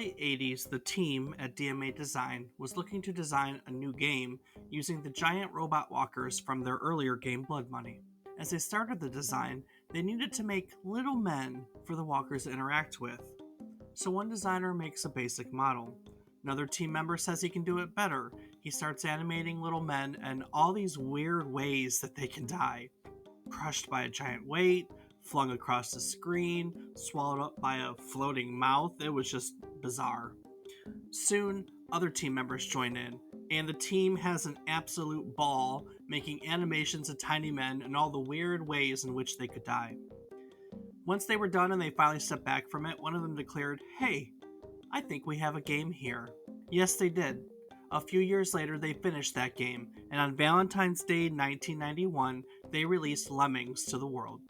late 80s, the team at DMA Design was looking to design a new game using the giant robot walkers from their earlier game Blood Money. As they started the design, they needed to make little men for the walkers to interact with. So one designer makes a basic model. Another team member says he can do it better. He starts animating little men and all these weird ways that they can die. Crushed by a giant weight, flung across the screen, swallowed up by a floating mouth. It was just bizarre. Soon, other team members join in, and the team has an absolute ball making animations of tiny men and all the weird ways in which they could die. Once they were done and they finally stepped back from it, one of them declared, "Hey, I think we have a game here." Yes, they did. A few years later, they finished that game, and on Valentine's Day 1991, they released Lemmings to the world.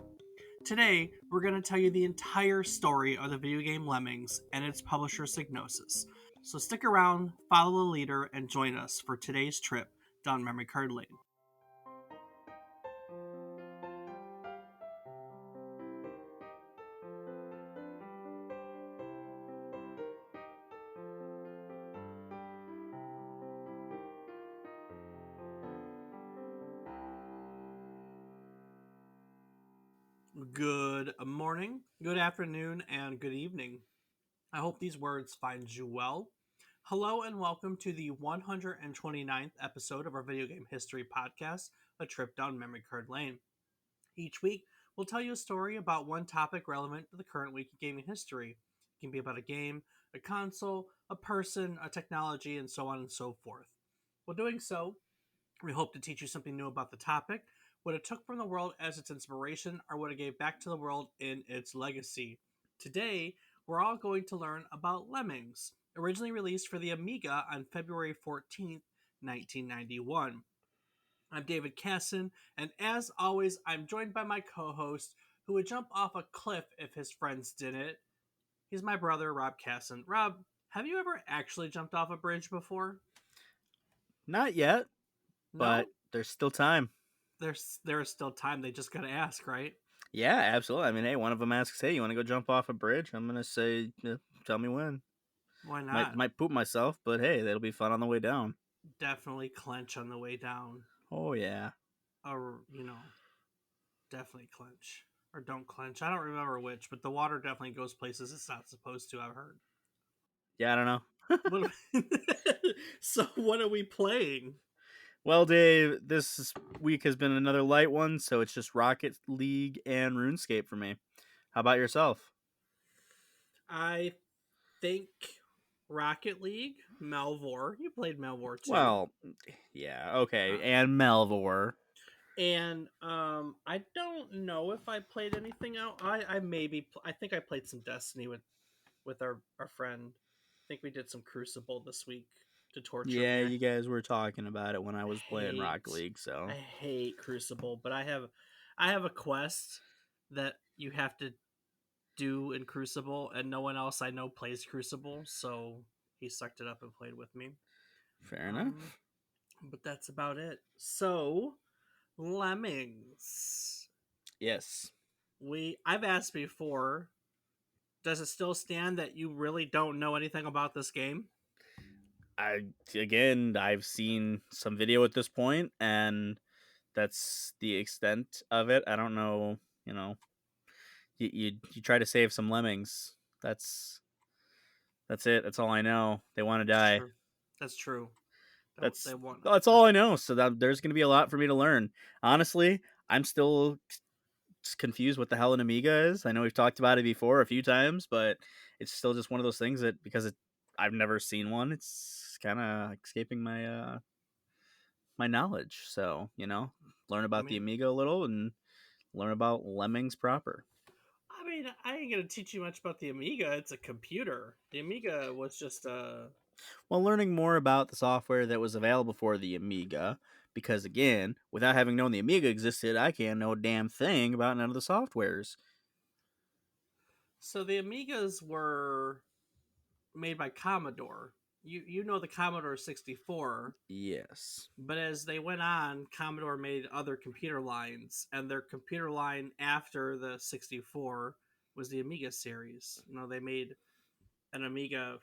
Today, we're going to tell you the entire story of the video game Lemmings and its publisher Psygnosis. So stick around, follow the leader, and join us for today's trip down memory card lane. Good morning, good afternoon, and good evening. I hope these words find you well. Hello and welcome to the 129th episode of our video game history podcast, A Trip Down Memory Card Lane. Each week, we'll tell you a story about one topic relevant to the current week of gaming history. It can be about a game, a console, a person, a technology, and so on and so forth. While doing so, we hope to teach you something new about the topic, what it took from the world as its inspiration, or what it gave back to the world in its legacy. Today, we're all going to learn about Lemmings, originally released for the Amiga on February 14th, 1991. I'm David Casson, and as always, I'm joined by my co-host, who would jump off a cliff if his friends didn't. He's my brother, Rob Casson. Rob, have you ever actually jumped off a bridge before? Not yet, but No? there's still time. There is still time. They just gotta ask, right? Yeah, absolutely. I mean, hey, one of them asks, "Hey, you want to go jump off a bridge?" I'm gonna say, "Tell me when." Why Might not? might poop myself, but hey, that'll be fun on the way down. Definitely clench on the way down. Oh yeah. Or, definitely clench. Or don't clench. I don't remember which, but the water definitely goes places it's not supposed to, I've heard. Yeah, I don't know. What So what are we playing? Well, Dave, this week has been another light one, so it's just Rocket League and RuneScape for me. How about yourself? I think Rocket League, Malvor. You played Malvor too. Well, yeah, okay, and Melvor. And I don't know if I played anything out. I think I played some Destiny with our friend. I think we did some Crucible this week to torture Yeah, me. you guys were talking about it when I was playing Rocket hate League, so I hate Crucible, but I have a quest that you have to do in Crucible, and no one else I know plays Crucible, so he sucked it up and played with me. fair enough. But that's about it. So, Lemmings. Yes. I've asked before, does it still stand that you really don't know anything about this game? I've seen some video at this point, and that's the extent of it. I don't know. You try to save some lemmings. That's it. That's all I know. They want to That's die. true. That's true. That's They want that's all I know. So there's going to be a lot for me to learn. Honestly, I'm still confused what the hell an Amiga is. I know we've talked about it before a few times, but it's still just one of those things that I've never seen one. It's kind of escaping my knowledge. So learn about the mean, Amiga a little and learn about Lemmings proper. I ain't gonna teach you much about the Amiga. It's a computer. The Amiga was just Well, learning more about the software that was available for the Amiga, because again, without having known the Amiga existed, I can't know a damn thing about none of the softwares. So the Amigas were made by Commodore. You know the Commodore 64, Yes. but as they went on, Commodore made other computer lines, and their computer line after the 64 was the Amiga series. They made an Amiga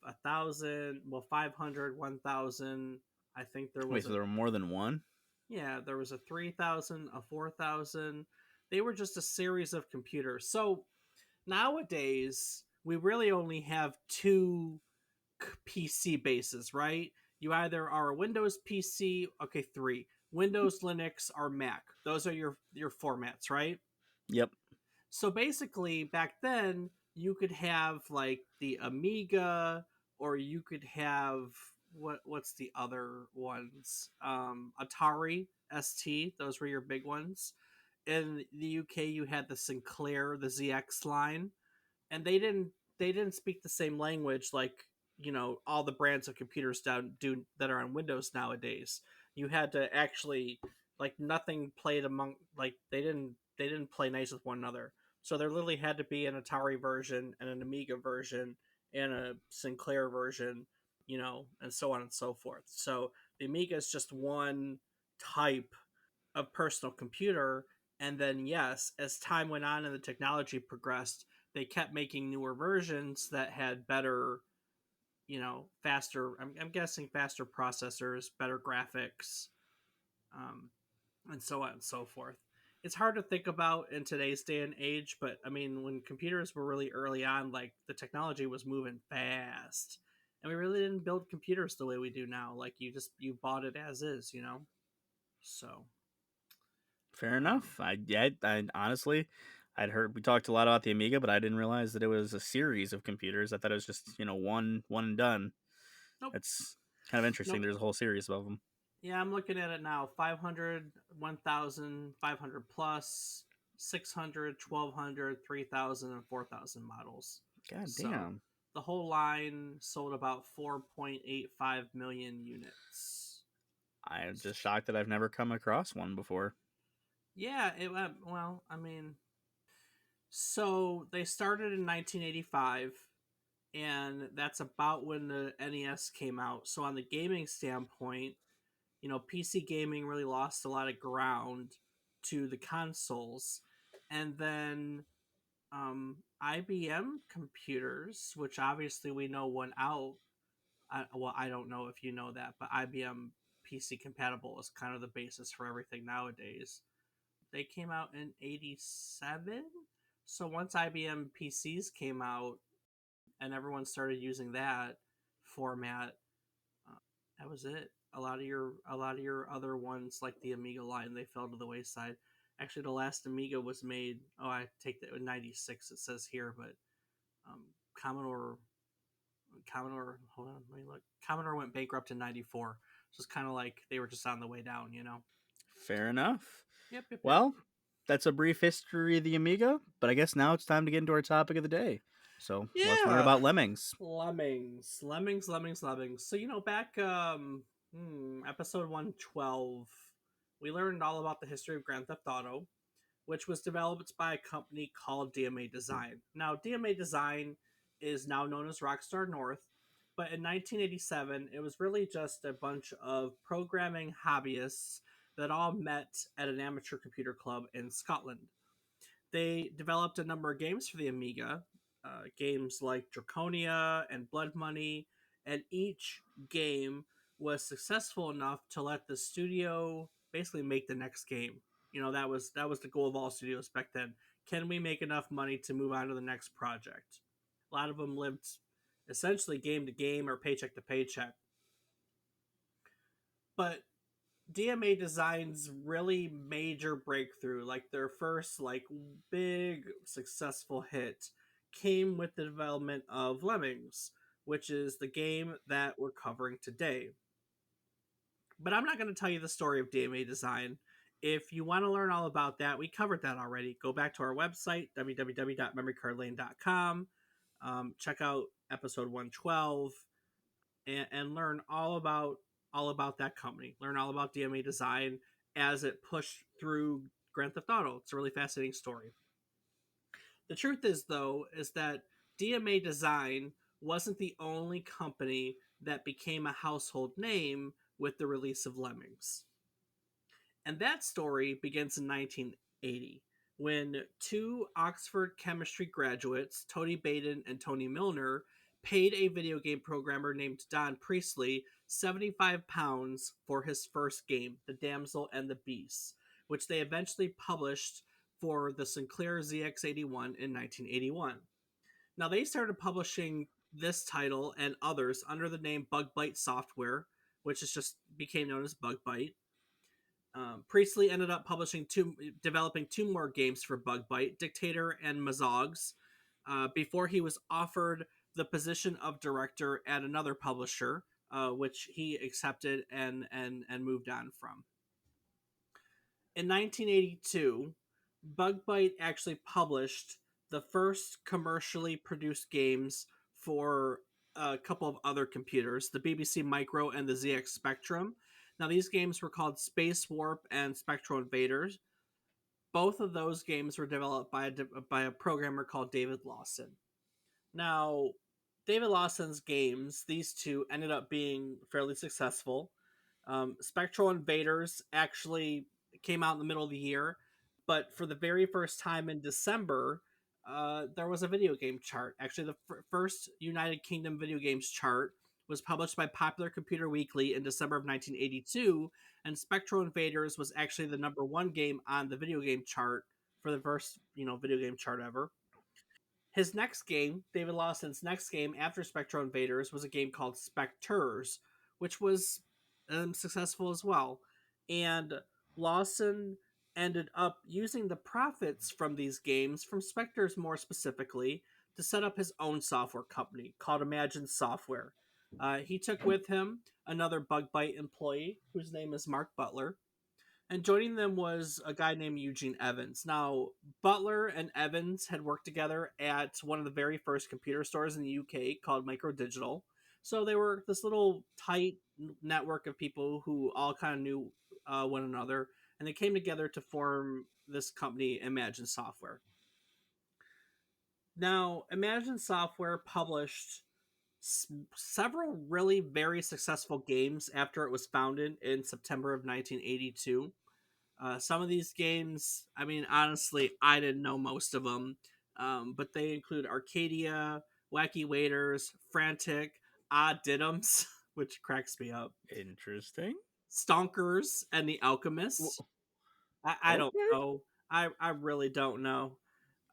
1,000, well, 500, 1,000. I think there Wait, was so a, there were more than one? yeah, there was a 3,000, a 4,000. They were just a series of computers. So nowadays, we really only have two PC bases, right? You either are a Windows PC, okay, three. Windows, Linux, or Mac. Those are your formats, right? Yep. So basically, back then, you could have like the Amiga, or you could have what's the other ones? Atari ST. Those were your big ones. In the UK, you had the Sinclair, the ZX line, and they didn't speak the same language like all the brands of computers down do that are on Windows nowadays. You had to actually like nothing played among like they didn't play nice with one another. So there literally had to be an Atari version and an Amiga version and a Sinclair version, and so on and so forth. So the Amiga is just one type of personal computer. And then, yes, as time went on and the technology progressed, they kept making newer versions that had better, faster, I'm guessing faster processors, better graphics, um, and so on and so forth. It's hard to think about in today's day and age, but I mean, when computers were really early on, like the technology was moving fast. And we really didn't build computers the way we do now. Like you bought it as is. So, Fair um, enough. I honestly, I'd heard we talked a lot about the Amiga, but I didn't realize that it was a series of computers. I thought it was just one and done. nope, It's kind of interesting. nope. There's a whole series of them. Yeah, I'm looking at it now. 500, 1,000, 500 plus, 600, 1,200, 3,000, and 4,000 models. God So damn. the whole line sold about 4.85 million units. I'm just shocked that I've never come across one before. Yeah, it went, well, I mean, so they started in 1985, and that's about when the NES came out. So, on the gaming standpoint, PC gaming really lost a lot of ground to the consoles. And then IBM computers, which obviously we know went out. Well, I don't know if you know that, but IBM PC compatible is kind of the basis for everything nowadays. They came out in 87. So once IBM PCs came out and everyone started using that format, that was it. A lot of your other ones like the Amiga line, they fell to the wayside. Actually, the last Amiga was made. Oh, I take that in '96. It says here, but um, Commodore Commodore. Hold on, let me look. Commodore went bankrupt in '94. So it's kind of like they were just on the way down. Fair enough. Yep, yep, yep. Well, that's a brief history of the Amiga, but I guess now it's time to get into our topic of the day. So let's learn Yeah, about lemmings. Lemmings, Lemmings, Lemmings, Lemmings. So back episode 112, we learned all about the history of Grand Theft Auto, which was developed by a company called DMA Design. Now, DMA Design is now known as Rockstar North, but in 1987, it was really just a bunch of programming hobbyists that all met at an amateur computer club in Scotland. They developed a number of games for the Amiga, games like Draconia and Blood Money, and each game was successful enough to let the studio basically make the next game. That was the goal of all studios back then. Can we make enough money to move on to the next project? A lot of them lived essentially game to game or paycheck to paycheck. But DMA Design's really major breakthrough, like their first like big successful hit, came with the development of Lemmings, which is the game that we're covering today. But I'm not going to tell you the story of DMA Design. If you want to learn all about that, we covered that already. Go back to our website, www.memorycardlane.com. Check out episode 112 and learn all about that company. Learn all about DMA Design as it pushed through Grand Theft Auto. It's a really fascinating story. The truth is, though, is that DMA Design wasn't the only company that became a household name with the release of Lemmings. And that story begins in 1980 when two Oxford chemistry graduates, Tony Baden and Tony Milner, paid a video game programmer named Don Priestley £75 for his first game, The Damsel and the Beast, which they eventually published for the Sinclair ZX81 in 1981. Now, they started publishing this title and others under the name Bug Bite Software, which is just became known as Bug Bite. Priestley ended up developing two more games for Bug Bite, Dictator and Mazogs, before he was offered the position of director at another publisher, which he accepted and moved on from. In 1982, Bug Bite actually published the first commercially produced games for a couple of other computers, the BBC Micro and the ZX Spectrum. Now, these games were called Space Warp and Spectral Invaders. Both of those games were developed by a programmer called David Lawson. Now, David Lawson's games, these two, ended up being fairly successful. Spectral Invaders actually came out in the middle of the year, but for the very first time in December, there was a video game chart. Actually, the first United Kingdom video games chart was published by Popular Computer Weekly in December of 1982, and Spectral Invaders was actually the number one game on the video game chart for the first, video game chart ever. His next game, David Lawson's next game after Spectral Invaders, was a game called Spectres, which was successful as well. And Lawson ended up using the profits from these games, from Spectres more specifically, to set up his own software company called Imagine Software. He took with him another Bug Bite employee whose name is Mark Butler, and joining them was a guy named Eugene Evans. Now, Butler and Evans had worked together at one of the very first computer stores in the UK called Micro Digital. So they were this little tight network of people who all kind of knew one another, and they came together to form this company, Imagine Software. Now, Imagine Software published several really very successful games after it was founded in September of 1982. Some of these games, I mean, honestly, I didn't know most of them, but they include Arcadia, Wacky Waiters, Frantic, Odd Diddums, which cracks me up, Interesting. Stonkers, and The Alchemist. I don't Okay. know. I really don't know.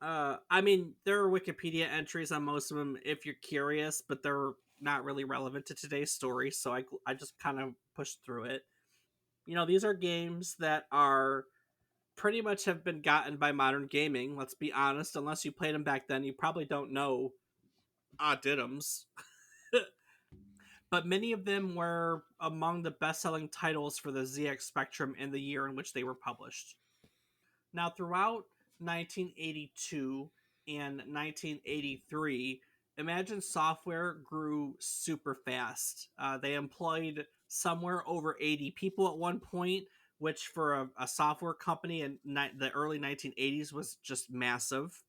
I mean, there are Wikipedia entries on most of them if you're curious, but they're not really relevant to today's story, so I just kind of pushed through it. These are games that are pretty much have been gotten by modern gaming. Let's be honest. Unless you played them back then, you probably don't know Oddidums. But many of them were among the best-selling titles for the ZX Spectrum in the year in which they were published. Now, throughout 1982 and 1983, Imagine Software grew super fast. They employed somewhere over 80 people at one point, which for a software company in the early 1980s was just massive.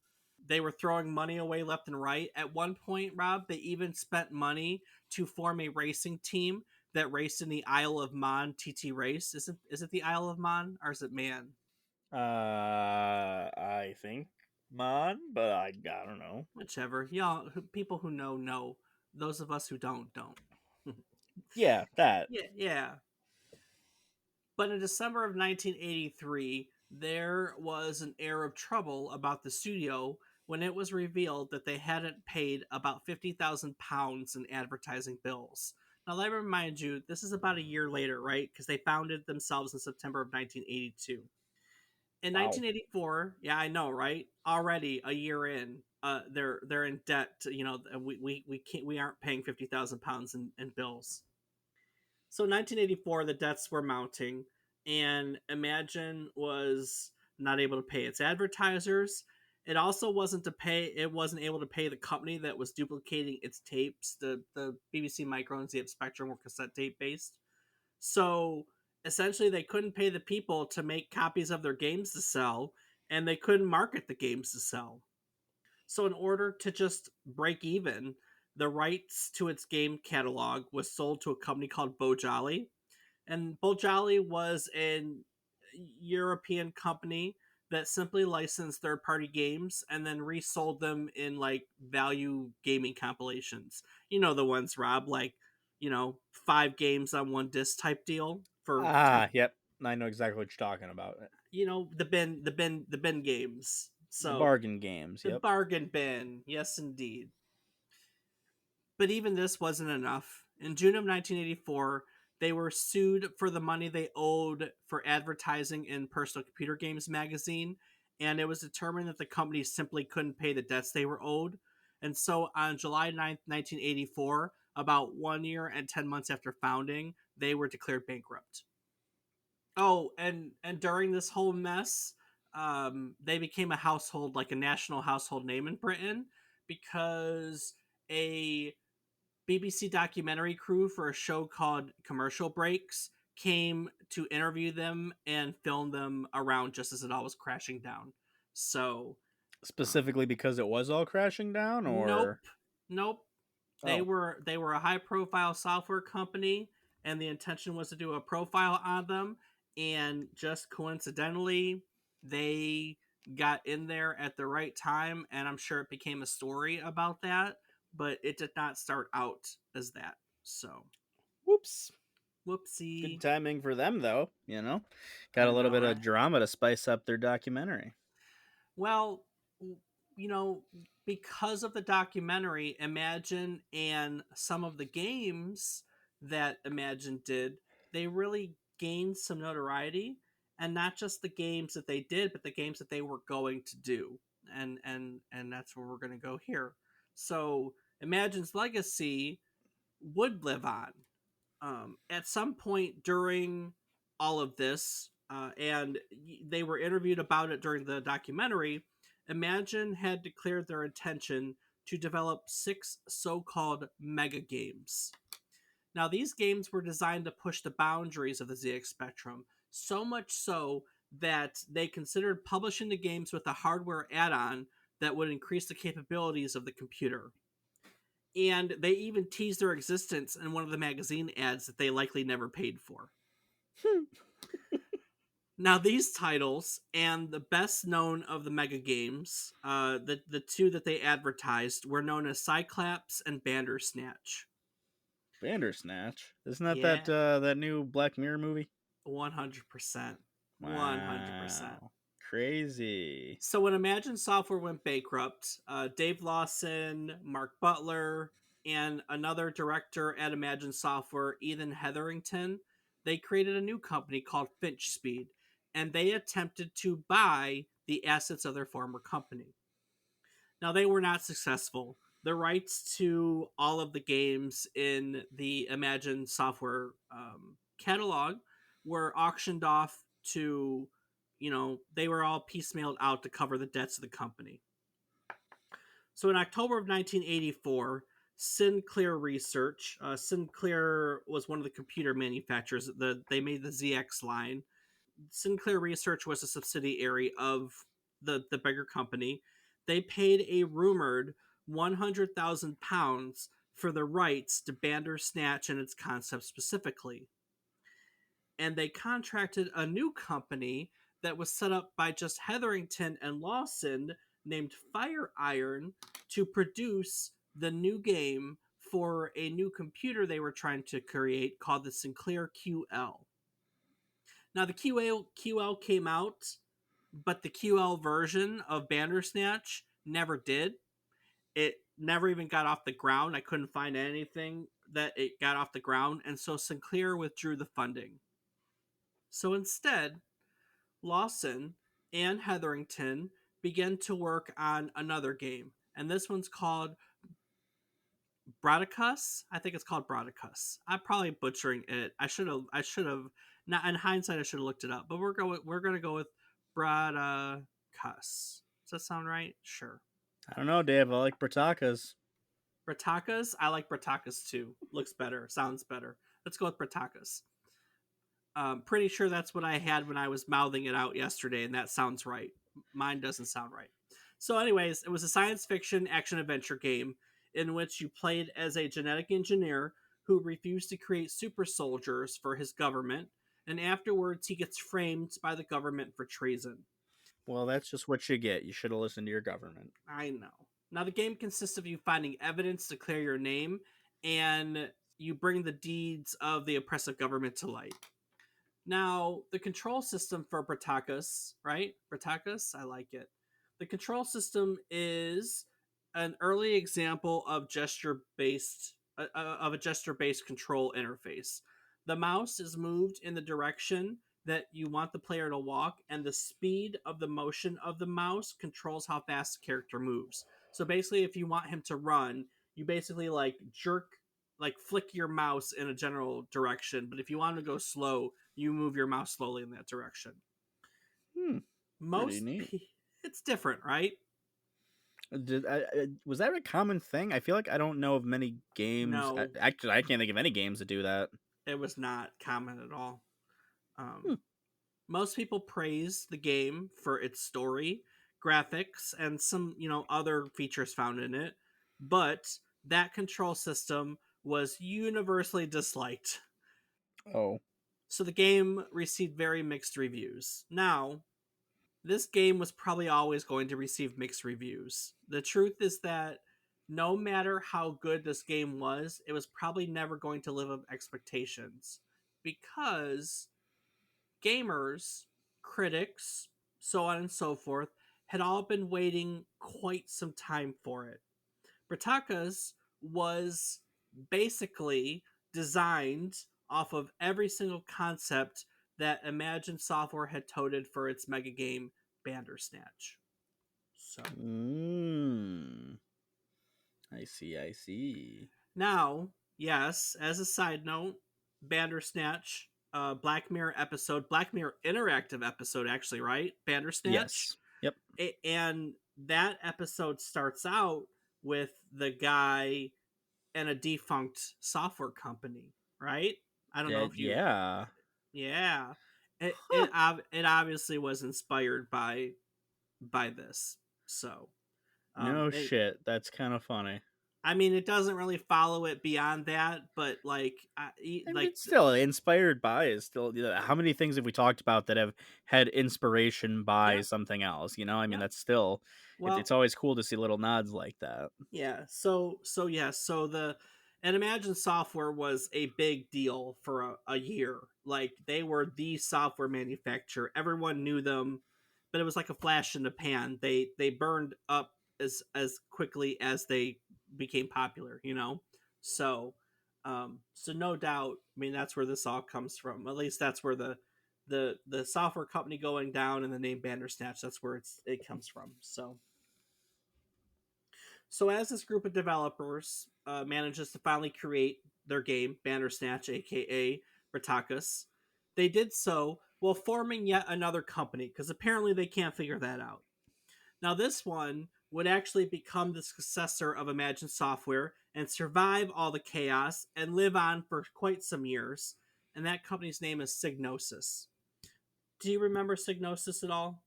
They were throwing money away left and right. At one point, Rob, they even spent money to form a racing team that raced in the Isle of Man TT race. Is it the Isle of Man or is it Man? I think Mon, but I don't know. Whichever. Y'all, people who know. Those of us who don't. Yeah, that. Yeah. But in December of 1983, there was an air of trouble about the studio when it was revealed that they hadn't paid about £50,000 in advertising bills. Now, let me remind you, this is about a year later, right? Because they founded themselves in September of 1982. In Wow. 1984, yeah, I know, right? Already a year in, they're in debt. We aren't paying £50,000 in bills. So, in 1984, the debts were mounting, and Imagine was not able to pay its advertisers. It also wasn't to pay. It wasn't able to pay the company that was duplicating its tapes. The BBC Micro and ZF Spectrum were cassette tape based. So essentially, they couldn't pay the people to make copies of their games to sell, and they couldn't market the games to sell. So, in order to just break even, the rights to its game catalog was sold to a company called Bojali. And Bojali was an European company that simply licensed third party games and then resold them in like value gaming compilations. You know the ones, Rob, like, 5 games on one disc type deal for Ah, yep. I know exactly what you're talking about. the bin games. The So bargain games. the Yep. bargain bin, yes indeed. But even this wasn't enough. In June of 1984, they were sued for the money they owed for advertising in Personal Computer Games magazine, and it was determined that the company simply couldn't pay the debts they were owed. And so on July 9th, 1984, about 1 year and 10 months after founding, they were declared bankrupt. Oh, and during this whole mess, they became a household, like a national household name in Britain, because a BBC documentary crew for a show called Commercial Breaks came to interview them and film them around just as it all was crashing down. So, Specifically because it was all crashing down, nope, or nope. They oh, were a high profile software company, and the intention was to do a profile on them. And just coincidentally, they got in there at the right time, and I'm sure it became a story about that. But it did not start out as that. So, whoops. Good whoopsie. timing for them, though. You know, got I a little know, bit right? of drama to spice up their documentary. Well, you know, because of the documentary, Imagine and some of the games that Imagine did, they really gained some notoriety, and not just the games that they did, but the games that they were going to do. And that's where we're going to go here. So, Imagine's legacy would live on. At some point during all of this, and they were interviewed about it during the documentary, Imagine had declared their intention to develop 6 so-called mega games. Now, these games were designed to push the boundaries of the ZX Spectrum, so much so that they considered publishing the games with a hardware add on that would increase the capabilities of the computer. And they even teased their existence in one of the magazine ads that they likely never paid for. Now, these titles and the best known of the mega games, the two that they advertised, were known as Cyclops and Bandersnatch. Bandersnatch, isn't that Yeah, that new Black Mirror movie? 100%. 100%. Wow, crazy. So when Imagine Software went bankrupt, Dave Lawson, Mark Butler, and another director at Imagine Software, Ethan Hetherington, they created a new company called Finch Speed, and they attempted to buy the assets of their former company. Now they were not successful. The rights to all of the games in the Imagine Software catalog were auctioned off to, they were all piecemealed out to cover the debts of the company. So in October of 1984, Sinclair Research, Sinclair was one of the computer manufacturers. They made the ZX line. Sinclair Research was a subsidiary of the bigger company. They paid a rumored £100,000 for the rights to Bandersnatch and its concept specifically. And they contracted a new company that was set up by just Hetherington and Lawson named Fire Iron to produce the new game for a new computer they were trying to create called the Sinclair QL. Now the QL came out, but the QL version of Bandersnatch never did. It never even got off the ground. I couldn't find anything that it got off the ground, and so Sinclair withdrew the funding. So instead, Lawson and Hetherington began to work on another game, and this one's called Brodicus. I think it's called Brodicus. I'm probably butchering it. I should have not in hindsight I should have looked it up, but we're gonna go with Brodicus. Does that sound right? Sure. I don't know, Dave. I like Bratakas. Bratakas? I like Bratakas too. Looks better, sounds better. Let's go with Bratakas. Pretty sure that's what I had when I was mouthing it out yesterday, and that sounds right. Mine doesn't sound right. So, anyways, it was a science fiction action adventure game in which you played as a genetic engineer who refused to create super soldiers for his government, and afterwards he gets framed by the government for treason. Well, that's just what you get. You should have listened to your government. I know. Now, the game consists of you finding evidence to clear your name, and you bring the deeds of the oppressive government to light. Now, the control system for Bratakas, right? Bratakas, I like it. The control system is an early example of a gesture-based control interface. The mouse is moved in the direction that you want the player to walk, and the speed of the motion of the mouse controls how fast the character moves. So basically, if you want him to run, you basically like flick your mouse in a general direction, but if you want him to go slow, you move your mouse slowly in that direction. Hmm, pretty Most neat. it's different, right? Was that a common thing? I feel like I don't know of many games. No, Actually, I can't think of any games that do that. it was not common at all. Hmm. Um, Most people praise the game for its story, graphics, and some other features found in it, but that control system was universally disliked. Oh. So the game received very mixed reviews. Now, this game was probably always going to receive mixed reviews. The truth is that no matter how good this game was, it was probably never going to live up to expectations because gamers, critics, so on and so forth, had all been waiting quite some time for it. Bratakas was basically designed off of every single concept that Imagine Software had toted for its mega game Bandersnatch. So Mm, I see. I see. now, yes, as a side note, Bandersnatch, Black Mirror interactive episode, actually, right? Bandersnatch, Yes. Yep. and that episode starts out with the guy and a defunct software company, right? I don't know if you, Yeah. yeah, Huh. it obviously was inspired by this. So, No it, shit. That's kind of funny. I mean, it doesn't really follow it beyond that, but I mean, it's still inspired by is still. How many things have we talked about that have had inspiration by yeah, something else? I mean, yeah. that's still. It's Well, always cool to see little nods like that. yeah. So the and Imagine Software was a big deal for a year. Like they were the software manufacturer. Everyone knew them, but it was like a flash in the pan. They burned up as quickly as they became popular. So no doubt. I mean, that's where this all comes from. At least that's where the software company going down and the name Bandersnatch. That's where it comes from. So as this group of developers manages to finally create their game, Bandersnatch, aka Bratakas, they did so while forming yet another company because apparently they can't figure that out. Now, this one would actually become the successor of Imagine Software and survive all the chaos and live on for quite some years. And that company's name is Psygnosis. Do you remember Psygnosis at all?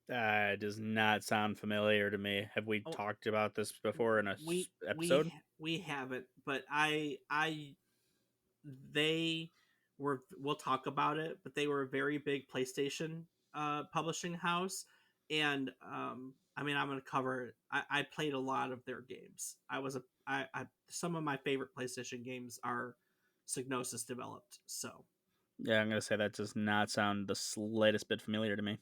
Does not sound familiar to me. Have we Oh, talked about this before in a we episode? we haven't, but I they were we'll talk about it, but they were a very big PlayStation publishing house, and I mean I'm gonna cover it. I played a lot of their games. I some of my favorite PlayStation games are Psygnosis developed. Yeah, I'm gonna say that does not sound the slightest bit familiar to me.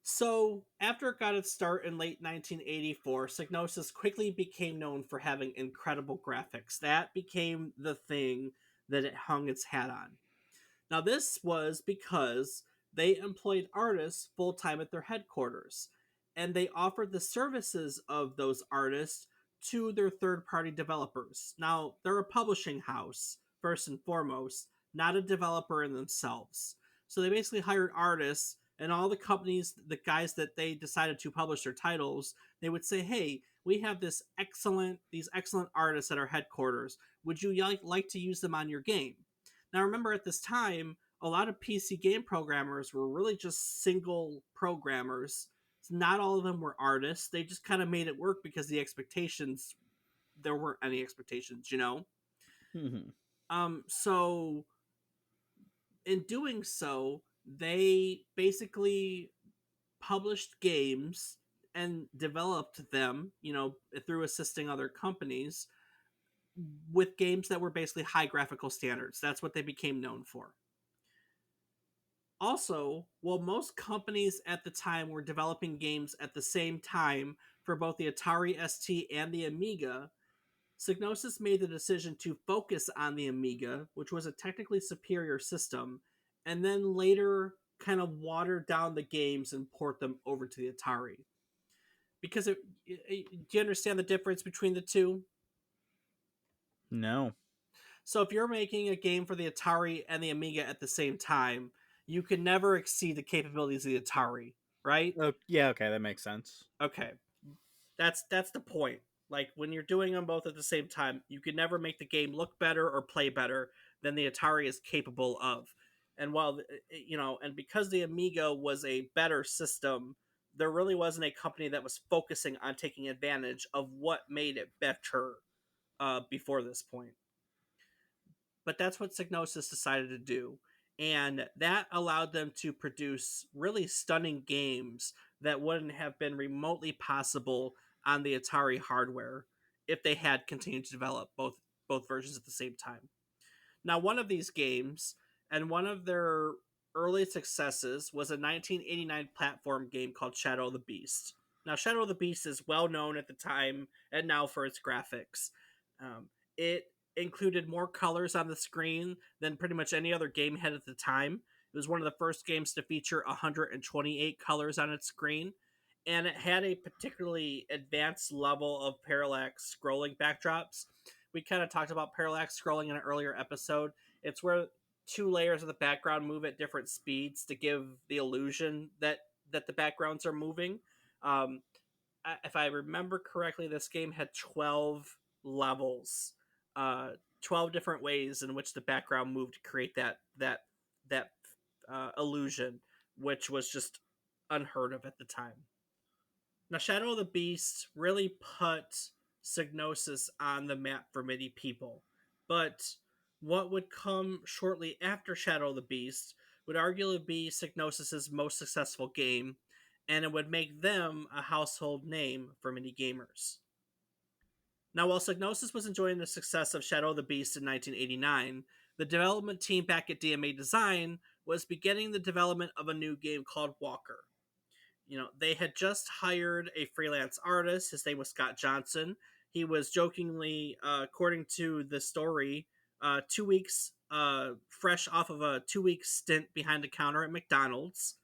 So, after it got its start in late 1984, Psygnosis quickly became known for having incredible graphics. That became the thing that it hung its hat on. Now, this was because they employed artists full time at their headquarters, and they offered the services of those artists to their third party developers. Now, they're a publishing house, first and foremost, not a developer in themselves. So they basically hired artists, and all the companies, the guys that they decided to publish their titles, they would say, "Hey, we have these excellent artists at our headquarters. Would you like to use them on your game?" Now, remember at this time, a lot of PC game programmers were really just single programmers. Not all of them were artists. They just kind of made it work because there weren't any expectations. Mhm. So in doing so, they basically published games and developed them, through assisting other companies with games that were basically high graphical standards. That's what they became known for. Also, while most companies at the time were developing games at the same time for both the Atari ST and the Amiga, Psygnosis made the decision to focus on the Amiga, which was a technically superior system, and then later kind of water down the games and port them over to the Atari. Because do you understand the difference between the two? No. So if you're making a game for the Atari and the Amiga at the same time, you can never exceed the capabilities of the Atari, right? Oh, yeah, okay, that makes sense. Okay. That's the point. Like when you're doing them both at the same time, you can never make the game look better or play better than the Atari is capable of. And and because the Amiga was a better system, there really wasn't a company that was focusing on taking advantage of what made it better before this point. But that's what Psygnosis decided to do. And that allowed them to produce really stunning games that wouldn't have been remotely possible on the Atari hardware if they had continued to develop both versions at the same time. Now, one of these games and one of their early successes was a 1989 platform game called Shadow of the Beast. Now, Shadow of the Beast is well known at the time and now for its graphics. It included more colors on the screen than pretty much any other game had at the time. It was one of the first games to feature 128 colors on its screen, and it had a particularly advanced level of parallax scrolling backdrops. We kind of talked about parallax scrolling in an earlier episode. It's where two layers of the background move at different speeds to give the illusion that the backgrounds are moving. Um, if I remember correctly, this game had 12 levels, uh, 12 different ways in which the background moved to create that illusion, which was just unheard of at the time. Now, Shadow of the Beast really put Psygnosis on the map for many people, but what would come shortly after Shadow of the Beast would arguably be Psygnosis' most successful game, and it would make them a household name for many gamers. Now, while Psygnosis was enjoying the success of Shadow of the Beast in 1989, the development team back at DMA Design was beginning the development of a new game called Walker. They had just hired a freelance artist. His name was Scott Johnson. He was jokingly, according to the story, 2 weeks fresh off of a 2 week stint behind the counter at McDonald's.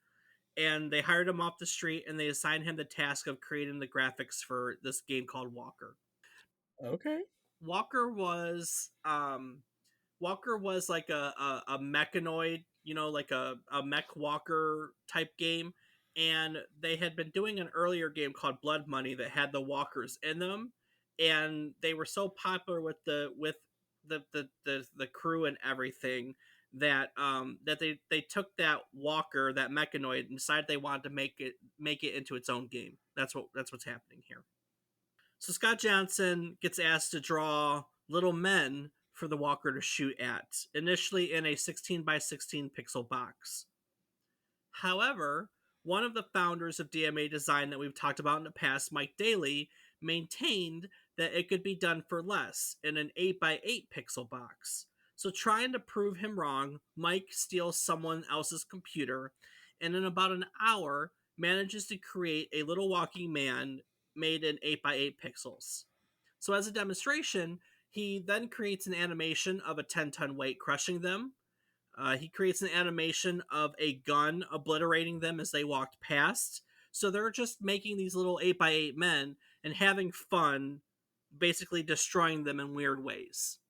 And they hired him off the street and they assigned him the task of creating the graphics for this game called Walker. Okay. Walker was Walker was like a mechanoid, like a mech walker type game. And they had been doing an earlier game called Blood Money that had the walkers in them. And they were so popular with the crew and everything that they took that walker, that mechanoid, and decided they wanted to make it into its own game. That's what's happening here. So Scott Johnson gets asked to draw little men for the walker to shoot at, initially in a 16 by 16 pixel box. However, one of the founders of DMA Design that we've talked about in the past, Mike Daly, maintained that it could be done for less in an 8 by 8 pixel box. So, trying to prove him wrong, Mike steals someone else's computer and in about an hour manages to create a little walking man made in 8 by 8 pixels. So, as a demonstration, he then creates an animation of a 10-ton weight crushing them. He creates an animation of a gun obliterating them as they walked past. So they're just making these little 8 by 8 men and having fun, basically destroying them in weird ways.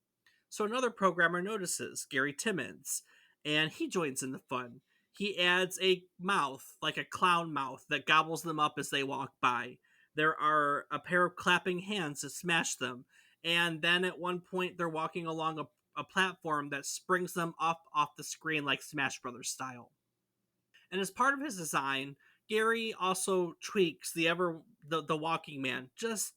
So another programmer notices, Gary Timmons, and he joins in the fun. He adds a mouth, like a clown mouth, that gobbles them up as they walk by. There are a pair of clapping hands to smash them. And then at one point, they're walking along a platform that springs them up off the screen like Smash Brothers style. And as part of his design, Gary also tweaks the Walking Man just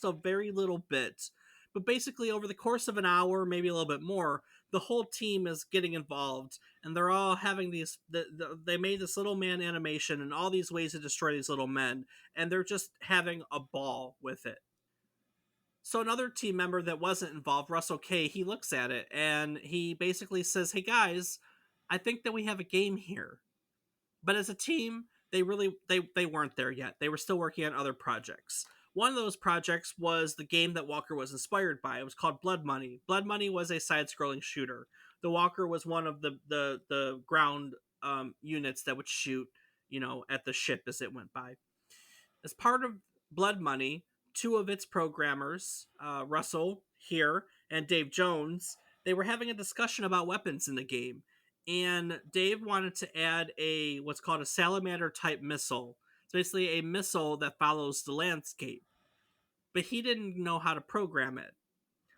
a very little bit. But basically, over the course of an hour, maybe a little bit more, the whole team is getting involved, and they're all having they made this little man animation and all these ways to destroy these little men, and they're just having a ball with it. So another team member that wasn't involved, Russell K, he looks at it and he basically says, "Hey guys, I think that we have a game here." But as a team, they weren't there yet. They were still working on other projects. One of those projects was the game that Walker was inspired by. It was called Blood Money. Blood Money was a side-scrolling shooter. The Walker was one of the ground units that would shoot, at the ship as it went by. As part of Blood Money, two of its programmers, Russell here and Dave Jones, they were having a discussion about weapons in the game. And Dave wanted to add what's called a salamander type missile. It's basically a missile that follows the landscape. But he didn't know how to program it.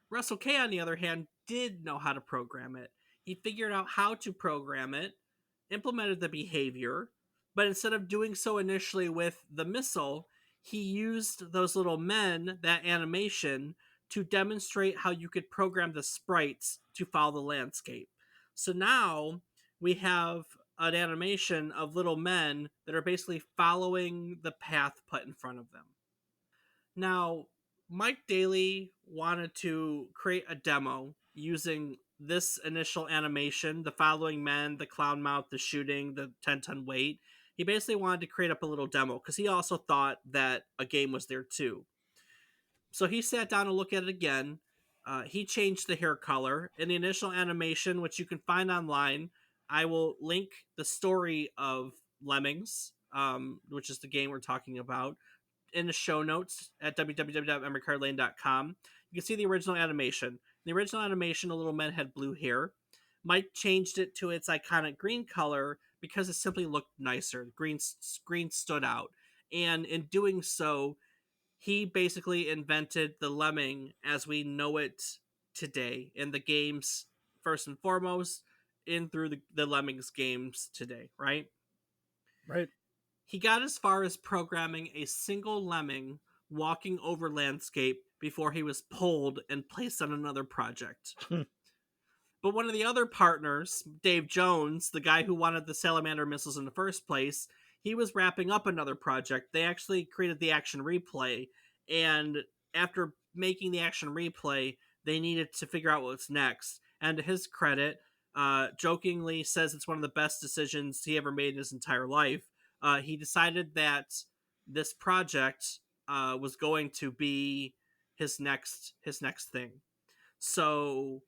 Russell K, on the other hand, did know how to program it. He figured out how to program it, implemented the behavior, but instead of doing so initially with the missile, he used those little men, that animation, to demonstrate how you could program the sprites to follow the landscape. So now we have an animation of little men that are basically following the path put in front of them. Now, Mike Daly wanted to create a demo using this initial animation, the following men, the clown mouth, the shooting, the 10-ton weight. He basically wanted to create up a little demo because he also thought that a game was there too. So he sat down and looked at it again. He changed the hair color. In the initial animation, which you can find online, I will link the story of Lemmings, which is the game we're talking about, in the show notes at www.memoricardlane.com. You can see the original animation. In the original animation, the little men had blue hair. Mike changed it to its iconic green color because it simply looked nicer. Green stood out. And in doing so, he basically invented the Lemming as we know it today in the games, first and foremost, in through the Lemmings games today, right? Right. He got as far as programming a single lemming walking over landscape before he was pulled and placed on another project. But one of the other partners, Dave Jones, the guy who wanted the salamander missiles in the first place, he was wrapping up another project. They actually created the action replay, and after making the action replay, they needed to figure out what's next. And to his credit, jokingly says it's one of the best decisions he ever made in his entire life. He decided that this project was going to be his next thing. So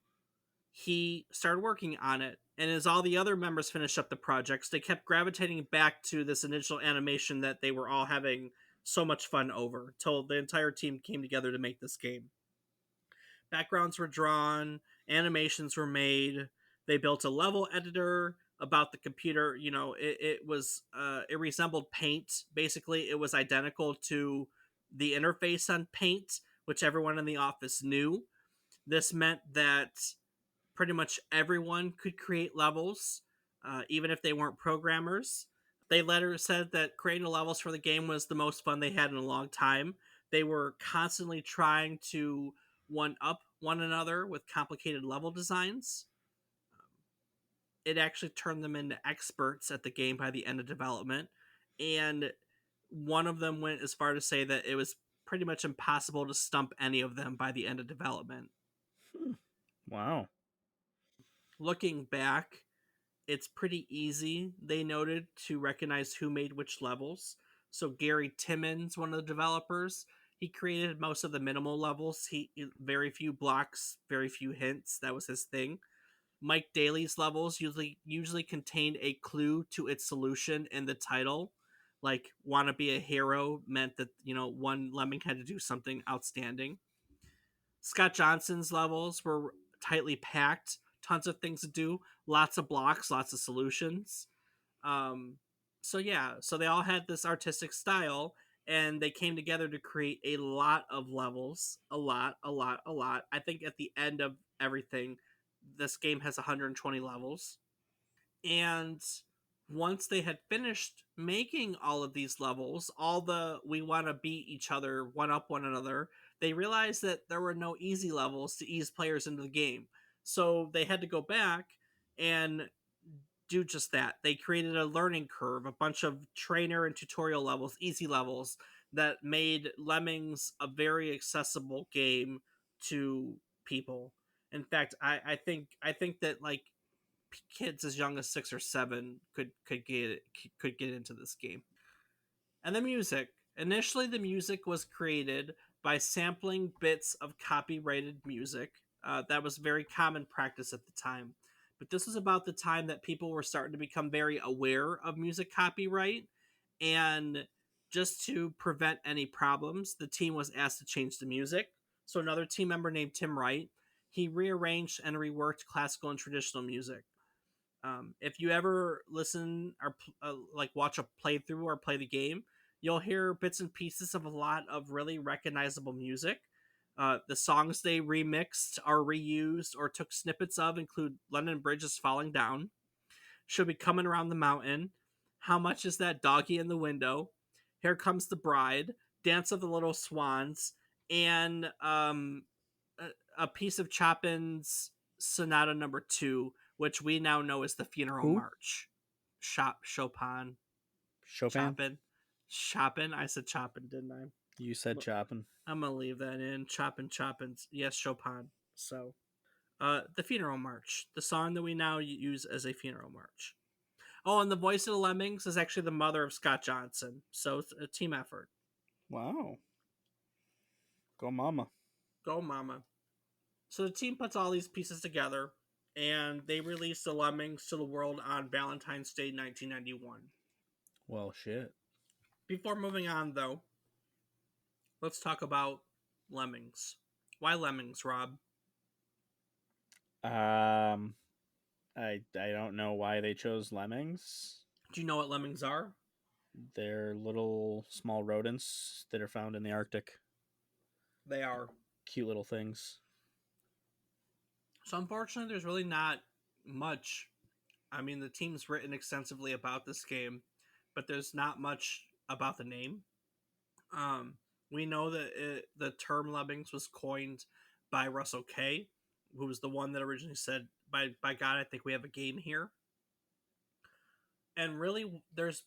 he started working on it, and as all the other members finished up the projects, they kept gravitating back to this initial animation that they were all having so much fun over till the entire team came together to make this game. Backgrounds were drawn, animations were made, they built a level editor about the computer. It resembled Paint. Basically, it was identical to the interface on Paint, which everyone in the office knew. This meant that pretty much everyone could create levels, even if they weren't programmers. They later said that creating levels for the game was the most fun they had in a long time. They were constantly trying to one up one another with complicated level designs. It actually turned them into experts at the game by the end of development. And one of them went as far to say that it was pretty much impossible to stump any of them by the end of development. Wow. Looking back, it's pretty easy, they noted, to recognize who made which levels. So Gary Timmons, one of the developers, he created most of the minimal levels. He very few blocks, very few hints. That was his thing. Mike Daly's levels usually contained a clue to its solution in the title. Like, "Wanna be a hero" meant that, one lemming had to do something outstanding. Scott Johnson's levels were tightly packed, tons of things to do, lots of blocks, lots of solutions. So they all had this artistic style, and they came together to create a lot of levels. A lot. I think at the end of everything, this game has 120 levels. And once they had finished making all of these levels, all the we want to beat each other, one up one another, they realized that there were no easy levels to ease players into the game. So they had to go back and do just that. They created a learning curve, a bunch of trainer and tutorial levels, easy levels that made Lemmings a very accessible game to people. In fact, I think that like kids as young as 6 or 7 could get into this game. And the music. Initially, the music was created by sampling bits of copyrighted music. That was very common practice at the time. But this was about the time that people were starting to become very aware of music copyright. And just to prevent any problems, the team was asked to change the music. So another team member named Tim Wright, he rearranged and reworked classical and traditional music. If you ever listen or like watch a playthrough or play the game, you'll hear bits and pieces of a lot of really recognizable music. The songs they remixed or reused or took snippets of include London Bridge is Falling Down, Should Be Coming Around the Mountain, How Much Is That Doggy in the Window, Here Comes the Bride, Dance of the Little Swans, and a piece of Chopin's Sonata Number 2, which we now know as the Funeral Who? March. Chopin. Chopin? Chopin. I said Chopin, didn't I? You said Chopin. I'm gonna leave that in. Chopin's. Yes, Chopin. So, the Funeral March, the song that we now use as a funeral march. Oh, and the voice of the Lemmings is actually the mother of Scott Johnson. So it's a team effort. Wow. Go mama. Go, mama. So the team puts all these pieces together, and they released the Lemmings to the world on Valentine's Day 1991. Well, shit. Before moving on, though, let's talk about Lemmings. Why Lemmings, Rob? Um, I don't know why they chose lemmings. Do you know what Lemmings are? They're little small rodents that are found in the Arctic. They are. Cute little things. So unfortunately, there's really not much. I mean, the team's written extensively about this game, but there's not much about the name. Um, we know that the term Lemmings was coined by Russell Kay, who was the one that originally said, "By God, I think we have a game here." And really, there's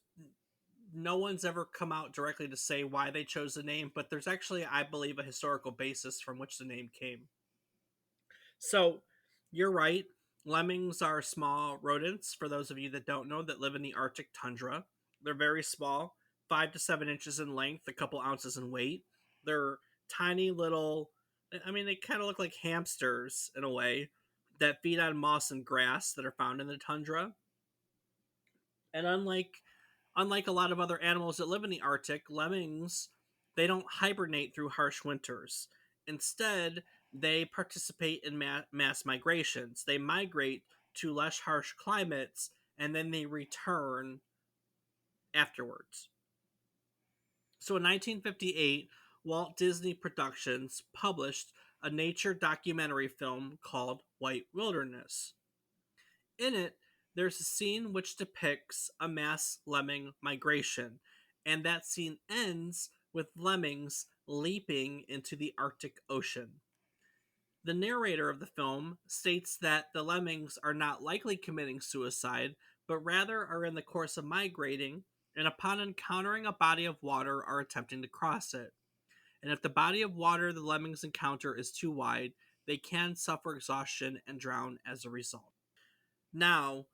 no one's ever come out directly to say why they chose the name, but there's actually, I believe, a historical basis from which the name came. So, you're right. Lemmings are small rodents, for those of you that don't know, that live in the Arctic tundra. They're very small, 5 to 7 inches in length, a couple ounces in weight. They're tiny little, I mean, they kind of look like hamsters in a way that feed on moss and grass that are found in the tundra. And unlike a lot of other animals that live in the Arctic, lemmings, they don't hibernate through harsh winters. Instead, they participate in mass migrations. They migrate to less harsh climates and then they return afterwards. So in 1958, Walt Disney Productions published a nature documentary film called White Wilderness. In it, there's a scene which depicts a mass lemming migration, and that scene ends with lemmings leaping into the Arctic Ocean. The narrator of the film states that the lemmings are not likely committing suicide, but rather are in the course of migrating, and upon encountering a body of water are attempting to cross it. And if the body of water the lemmings encounter is too wide, they can suffer exhaustion and drown as a result. Now,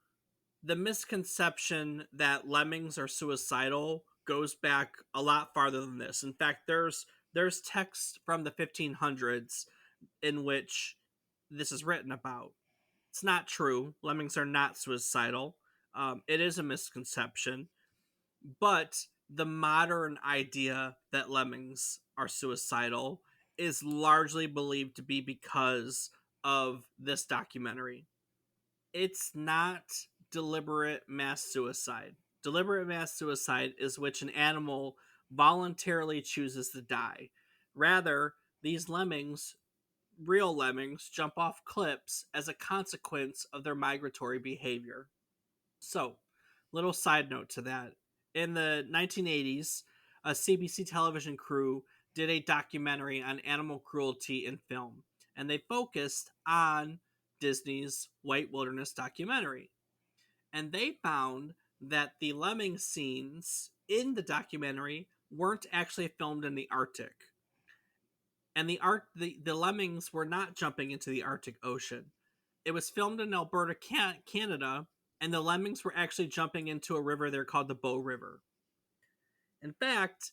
the misconception that lemmings are suicidal goes back a lot farther than this. In fact, there's text from the 1500s in which this is written about. It's not true. Lemmings are not suicidal. It is a misconception, but the modern idea that lemmings are suicidal is largely believed to be because of this documentary. It's not deliberate mass suicide. Deliberate mass suicide is which an animal voluntarily chooses to die. Rather, these lemmings, real lemmings, jump off cliffs as a consequence of their migratory behavior. So, little side note to that. In the 1980s, a CBC television crew did a documentary on animal cruelty in film, and they focused on Disney's White Wilderness documentary. And they found that the lemming scenes in the documentary weren't actually filmed in the Arctic. And the lemmings were not jumping into the Arctic Ocean. It was filmed in Alberta, Canada, and the lemmings were actually jumping into a river there called the Bow River. In fact,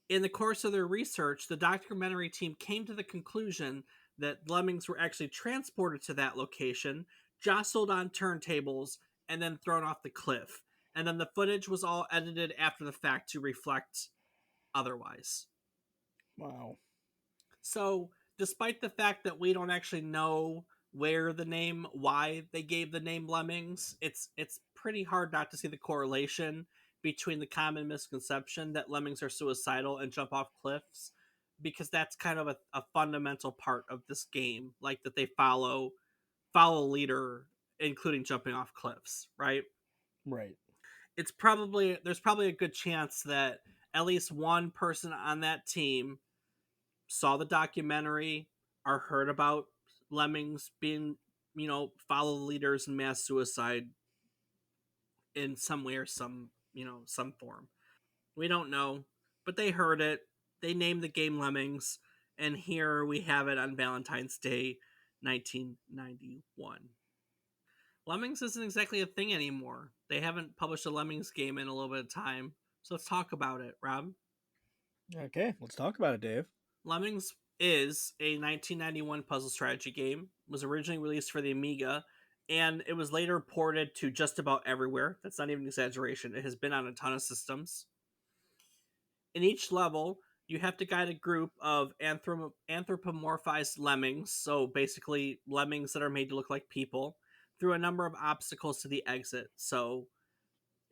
in the course of their research, the documentary team came to the conclusion that lemmings were actually transported to that location, jostled on turntables, and then thrown off the cliff. And then the footage was all edited after the fact to reflect otherwise. Wow. So, despite the fact that we don't actually know why they gave the name Lemmings, it's pretty hard not to see the correlation between the common misconception that lemmings are suicidal and jump off cliffs, because that's kind of a fundamental part of this game, like that they follow a leader, including jumping off cliffs, right? Right. There's probably a good chance that at least one person on that team saw the documentary or heard about lemmings being, follow leaders in mass suicide in some way or some form. We don't know, but they heard it. They named the game Lemmings, and here we have it on Valentine's Day, 1991. Lemmings isn't exactly a thing anymore. They haven't published a Lemmings game in a little bit of time, so let's talk about it, Rob. Okay, let's talk about it, Dave. Lemmings is a 1991 puzzle strategy game. It was originally released for the Amiga, and it was later ported to just about everywhere. That's not even an exaggeration. It has been on a ton of systems. In each level, you have to guide a group of anthropomorphized lemmings, so basically lemmings that are made to look like people, through a number of obstacles to the exit. So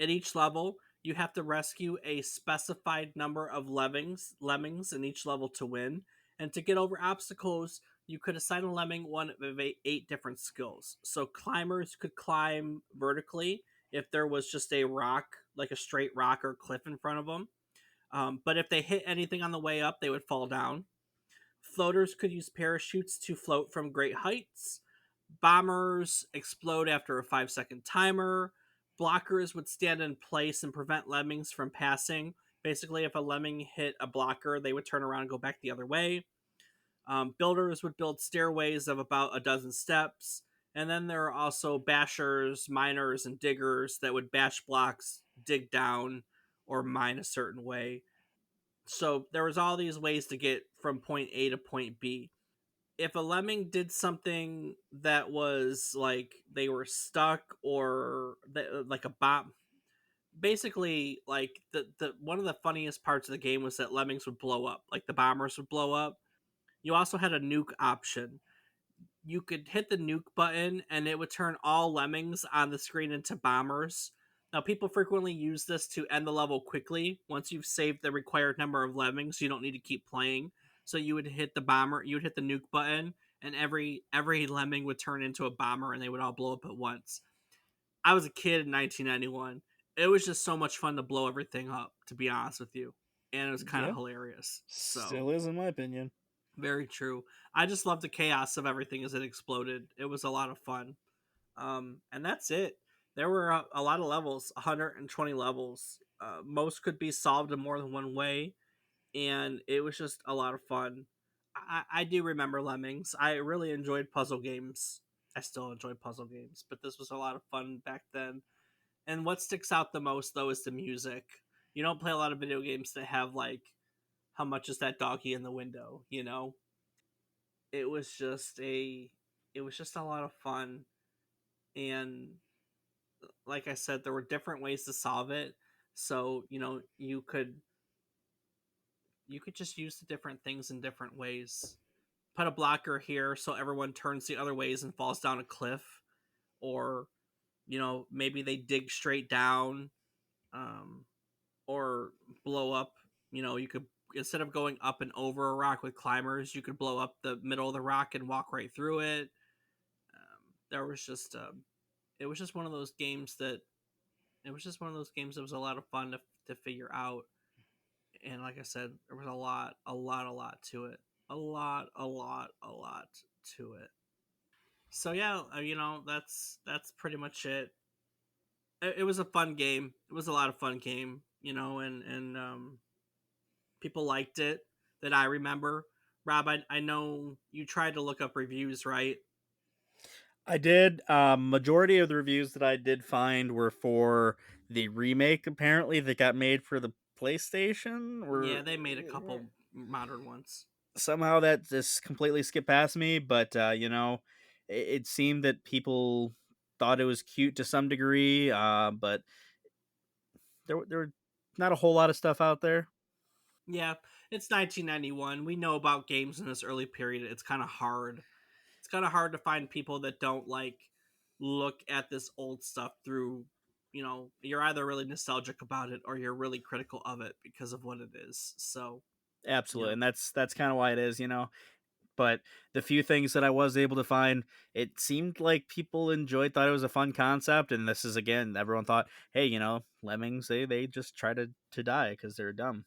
at each level, you have to rescue a specified number of lemmings in each level to win. And to get over obstacles, you could assign a lemming one of eight different skills. So climbers could climb vertically if there was just a rock, like a straight rock or cliff in front of them. But if they hit anything on the way up, they would fall down. Floaters could use parachutes to float from great heights. Bombers explode after a 5-second timer. Blockers would stand in place and prevent lemmings from passing. Basically, if a lemming hit a blocker, they would turn around and go back the other way. Builders would build stairways of about a dozen steps. And then there are also bashers, miners, and diggers that would bash blocks, dig down, or mine a certain way. So there was all these ways to get from point A to point B. If a lemming did something that was like they were stuck or like a bomb, basically like the one of the funniest parts of the game was that lemmings would blow up, like the bombers would blow up. You also had a nuke option. You could hit the nuke button and it would turn all lemmings on the screen into bombers. Now, people frequently use this to end the level quickly. Once you've saved the required number of lemmings, you don't need to keep playing. So you would hit you would hit the nuke button, and every lemming would turn into a bomber, and they would all blow up at once. I was a kid in 1991. It was just so much fun to blow everything up, to be honest with you, and it was kind of Yeah, hilarious. So still is, in my opinion. very true. I just loved the chaos of everything as it exploded. It was a lot of fun. And that's it. There were a lot of levels, 120 levels. Most could be solved in more than one way, and it was just a lot of fun. I do remember Lemmings. I really enjoyed puzzle games. I still enjoy puzzle games, but this was a lot of fun back then. And what sticks out the most, though, is the music. You don't play a lot of video games that have, like, how much is that doggy in the window, you know? It was just a lot of fun, and like I said, there were different ways to solve it. So, you could just use the different things in different ways. Put a blocker here so everyone turns the other ways and falls down a cliff, or maybe they dig straight down, um, or blow up. You could, instead of going up and over a rock with climbers, you could blow up the middle of the rock and walk right through it. There was just it was just one of those games that it was just one of those games that was a lot of fun to figure out. And like I said, there was a lot to it. A lot to it. So yeah, that's pretty much it. It was a fun game. It was a lot of fun game, and people liked it that I remember. Rob, I know you tried to look up reviews, right? I did. Majority of the reviews that I did find were for the remake. Apparently, that got made for the PlayStation. Yeah, Or they made a couple modern ones. somehow that just completely skipped past me. But it seemed that people thought it was cute to some degree. But there were not a whole lot of stuff out there. Yeah, it's 1991. We know about games in this early period. It's kind of hard. It's kind of hard to find people that don't like look at this old stuff through. You're either really nostalgic about it or you're really critical of it because of what it is. So, you Absolutely, know, and that's kind of why it is. But the few things that I was able to find, it seemed like people thought it was a fun concept. And this is again, everyone thought, hey, lemmings, they just try to die because they're dumb,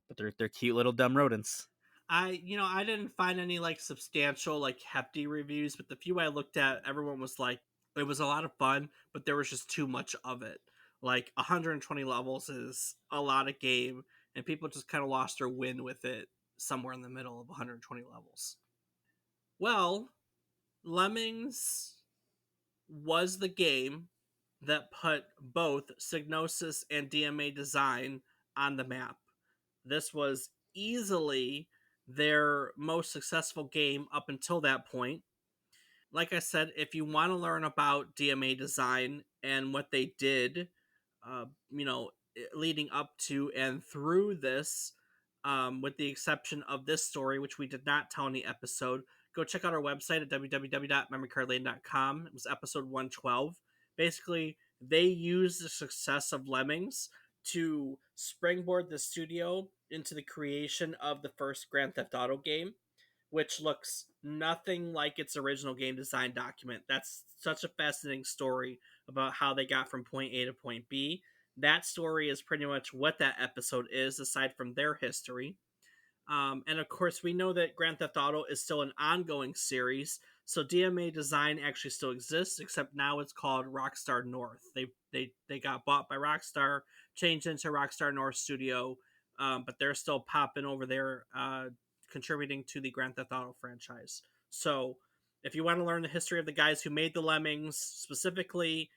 but they're cute little dumb rodents. I didn't find any like substantial like hefty reviews, but the few I looked at, everyone was like it was a lot of fun, but there was just too much of it. Like 120 levels is a lot of game, and people just kind of lost their win with it somewhere in the middle of 120 levels. Well, Lemmings was the game that put both Psygnosis and DMA Design on the map. This was easily their most successful game up until that point. Like I said, if you want to learn about DMA Design and what they did, uh, you know, leading up to and through this, with the exception of this story, which we did not tell in the episode, go check out our website at www.memorycardlane.com. It was episode 112. Basically, they used the success of Lemmings to springboard the studio into the creation of the first Grand Theft Auto game, which looks nothing like its original game design document. That's such a fascinating story about how they got from point A to point B. That story is pretty much what that episode is, aside from their history. And of course, we know that Grand Theft Auto is still an ongoing series, so DMA Design actually still exists, except now it's called Rockstar North. They got bought by Rockstar, changed into Rockstar North Studio, but they're still popping over there, contributing to the Grand Theft Auto franchise. So, if you want to learn the history of the guys who made the Lemmings specifically,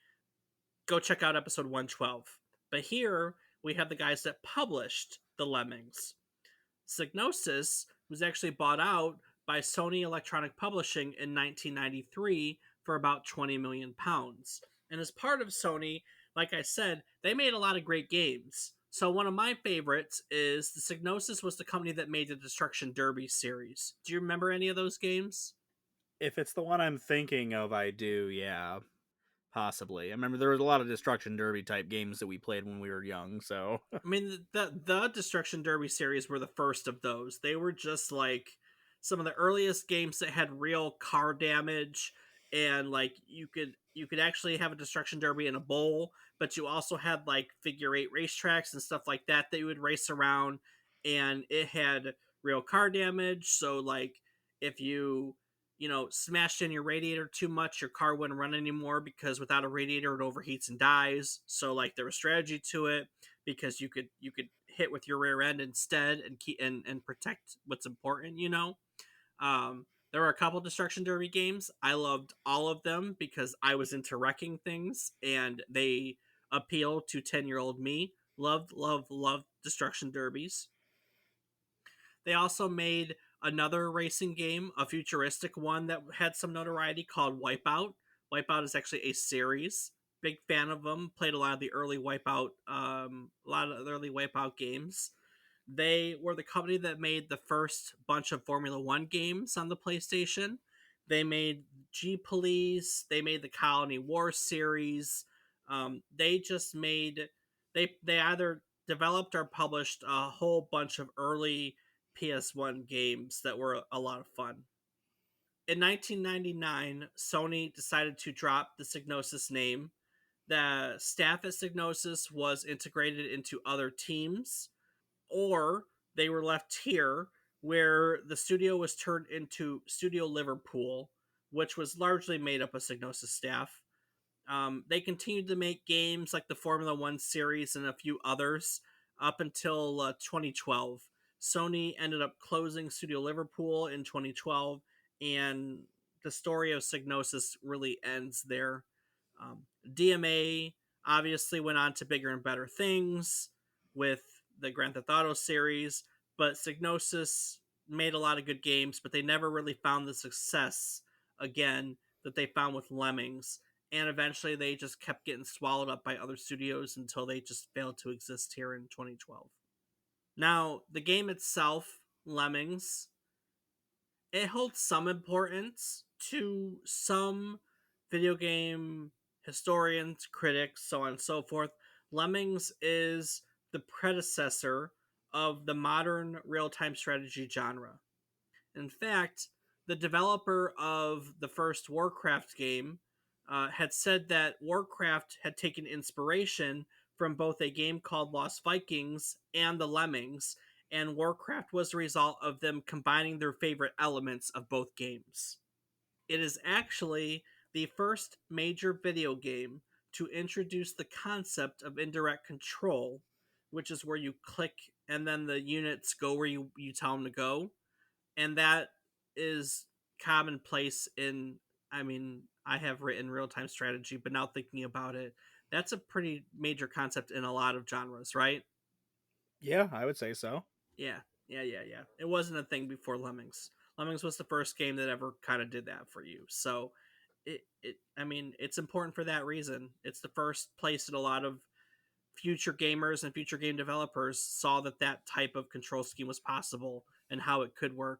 go check out episode 112. But here we have the guys that published the Lemmings. Psygnosis was actually bought out by Sony Electronic Publishing in 1993 for about 20 million pounds. And as part of Sony, like I said, they made a lot of great games. So one of my favorites is the Psygnosis was the company that made the Destruction Derby series. Do you remember any of those games? If it's the one I'm thinking of, I do. Yeah, possibly. I remember there was a lot of Destruction Derby type games that we played when we were young. So I mean, the Destruction Derby series were the first of those. They were just like some of the earliest games that had real car damage, and like you could actually have a Destruction Derby in a bowl, but you also had like figure eight racetracks and stuff like that you would race around, and it had real car damage. So like if you smashed in your radiator too much, your car wouldn't run anymore because without a radiator it overheats and dies. So like there was strategy to it because you could hit with your rear end instead and keep and protect what's important. There were a couple destruction derby games. I loved all of them because I was into wrecking things and they appeal to 10-year-old me. Loved destruction derbies. They also made another racing game, a futuristic one that had some notoriety called Wipeout. Wipeout is actually a series. Big fan of them. Played a lot of the early Wipeout games. They were the company that made the first bunch of Formula One games on the PlayStation. They made G Police. They made the Colony War series. They just made they either developed or published a whole bunch of early PS1 games that were a lot of fun. In 1999, Sony decided to drop the Psygnosis name. The staff at Psygnosis was integrated into other teams, or they were left here where the studio was turned into Studio Liverpool, which was largely made up of Psygnosis staff. They continued to make games like the Formula One series and a few others up until 2012. Sony ended up closing Studio Liverpool in 2012, and the story of Psygnosis really ends there. DMA obviously went on to bigger and better things with the Grand Theft Auto series, but Psygnosis made a lot of good games, but they never really found the success again that they found with Lemmings, and eventually they just kept getting swallowed up by other studios until they just failed to exist here in 2012. Now, the game itself, Lemmings, it holds some importance to some video game historians, critics, so on and so forth. Lemmings is the predecessor of the modern real time strategy genre. In fact, the developer of the first Warcraft game had said that Warcraft had taken inspiration from both a game called Lost Vikings and the Lemmings, and Warcraft was the result of them combining their favorite elements of both games. It is actually the first major video game to introduce the concept of indirect control, which is where you click and then the units go where you tell them to go, and that is commonplace in, I mean, I have written real-time strategy, but now thinking about it, that's a pretty major concept in a lot of genres, right? Yeah, I would say so. Yeah, yeah. It wasn't a thing before Lemmings. Lemmings was the first game that ever kind of did that for you. So I mean, it's important for that reason. It's the first place that a lot of future gamers and future game developers saw that that type of control scheme was possible and how it could work,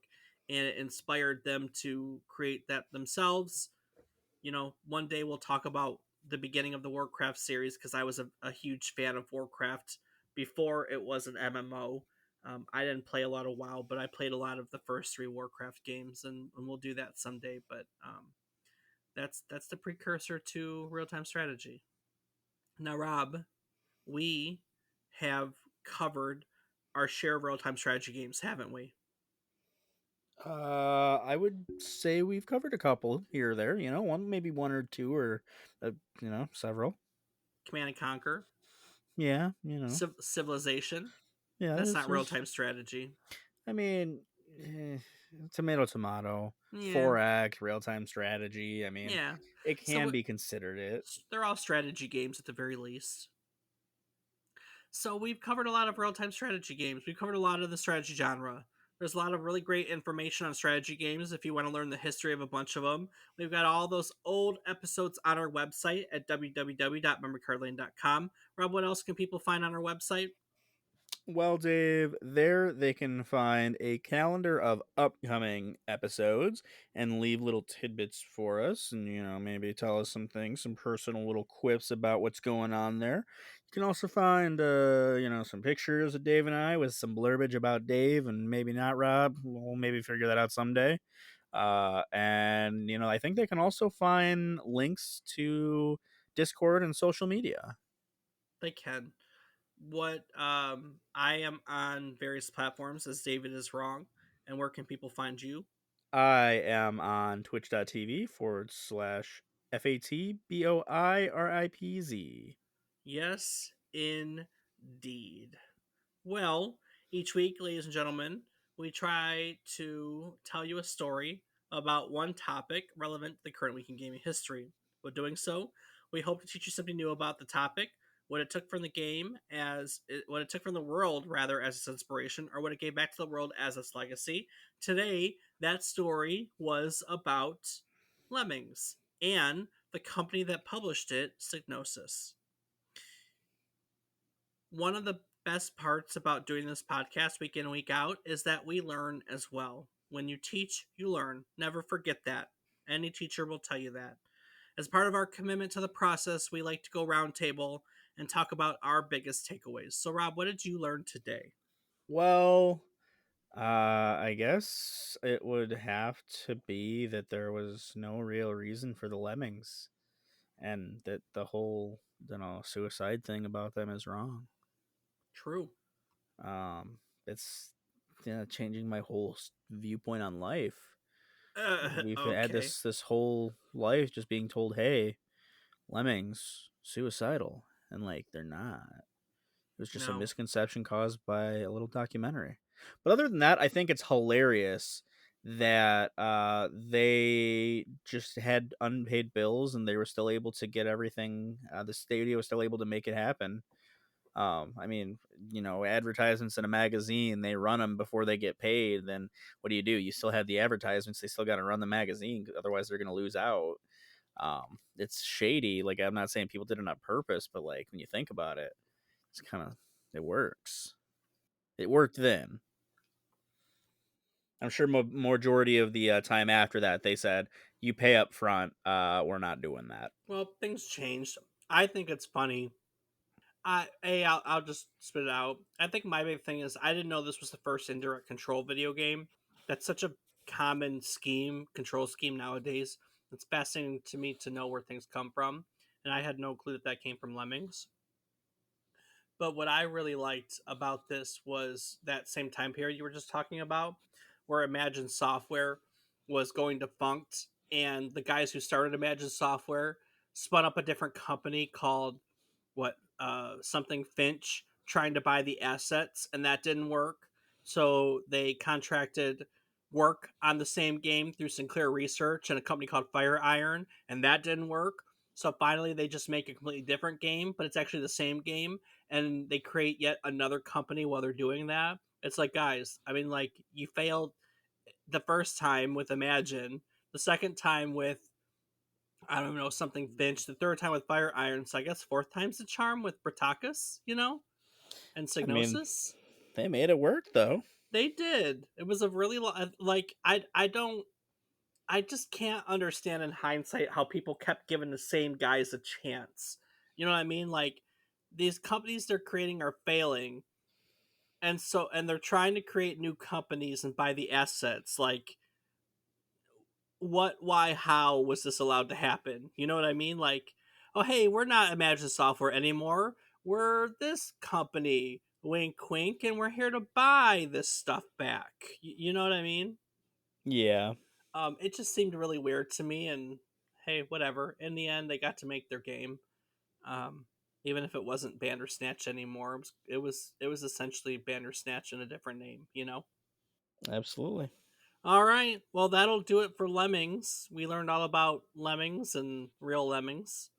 and it inspired them to create that themselves. One day we'll talk about the beginning of the Warcraft series, because I was a huge fan of Warcraft before it was an MMO. I didn't play a lot of WoW, but I played a lot of the first three Warcraft games, and we'll do that someday. But that's the precursor to real time strategy. Now, Rob, we have covered our share of real time strategy games, haven't we? I would say we've covered a couple here or there. One maybe one or two or several. Command and Conquer, Yeah, Civilization. yeah. That's There's, not real there's time strategy. I mean, eh, tomato, tomato, Yeah, 4X, real time strategy. I mean, yeah. it So can be considered it. they're all strategy games at the very least. So we've covered a lot of real time strategy games. We've covered a lot of the strategy genre. There's a lot of really great information on strategy games if you want to learn the history of a bunch of them. We've got all those old episodes on our website at www.memorycardlane.com. Rob, what else can people find on our website? Well, Dave, there they can find a calendar of upcoming episodes and leave little tidbits for us and, maybe tell us some things, some personal little quips about what's going on there. You can also find, some pictures of Dave and I with some blurbage about Dave and maybe not Rob. We'll maybe figure that out someday. And, I think they can also find links to Discord and social media. They can. What I am on various platforms as David is wrong. And where can people find you? I am on twitch.tv/FATBOIRIPZ. Yes, indeed. Well, each week, ladies and gentlemen, we try to tell you a story about one topic relevant to the current week in gaming history. By doing so, we hope to teach you something new about the topic, what it took from the game what it took from the world rather as its inspiration, or what it gave back to the world as its legacy. Today, that story was about Lemmings and the company that published it, Psygnosis. One of the best parts about doing this podcast week in and week out is that we learn as well. When you teach, you learn. Never forget that. Any teacher will tell you that. As part of our commitment to the process, we like to go roundtable and talk about our biggest takeaways. So, Rob, what did you learn today? Well, I guess it would have to be that there was no real reason for the lemmings and that the whole, suicide thing about them is wrong. True. Um, it's changing my whole viewpoint on life. We've had Okay. this whole life just being told, "Hey, Lemmings suicidal," and like they're not. It was just a No. misconception caused by a little documentary. But other than that, I think it's hilarious that they just had unpaid bills and they were still able to get everything. The studio was still able to make it happen. I mean, advertisements in a magazine, they run them before they get paid. Then what do? You still have the advertisements. They still got to run the magazine. Otherwise, they're going to lose out. It's shady. Like, I'm not saying people did it on purpose, but like when you think about it, it's kind of, it works. It worked then. I'm sure majority of the time after that, they said, "You pay up front. We're not doing that." Well, things changed. I think it's funny. I'll just spit it out. I think my big thing is I didn't know this was the first indirect control video game. That's such a common control scheme nowadays. It's fascinating to me to know where things come from, and I had no clue that that came from Lemmings. But what I really liked about this was that same time period you were just talking about, where Imagine Software was going defunct, and the guys who started Imagine Software spun up a different company called something Finch, trying to buy the assets, and that didn't work. So they contracted work on the same game through Sinclair Research and a company called Fire Iron, and that didn't work. So finally, they just make a completely different game, but it's actually the same game, and they create yet another company while they're doing that. It's like, guys, I mean, like, you failed the first time with Imagine, the second time with, I don't know, something Finch, the third time with Fire Iron, so I guess fourth time's the charm with Britakis, and I mean, Psygnosis. they made it work though. They did. It was a really like I just can't understand in hindsight how people kept giving the same guys a chance. You know what I mean? Like, these companies they're creating are failing, and they're trying to create new companies and buy the assets. Like, what, why, how was this allowed to happen? You know what I mean? Like, oh, hey, we're not Imagine Software anymore. We're this company, wink, wink, and we're here to buy this stuff back. You know what I mean? Yeah, It just seemed really weird to me, and hey, whatever. In the end, they got to make their game. Um, Even if it wasn't Bandersnatch anymore, it was essentially Bandersnatch in a different name. absolutely. All right. Well, that'll do it for Lemmings. We learned all about Lemmings and real Lemmings.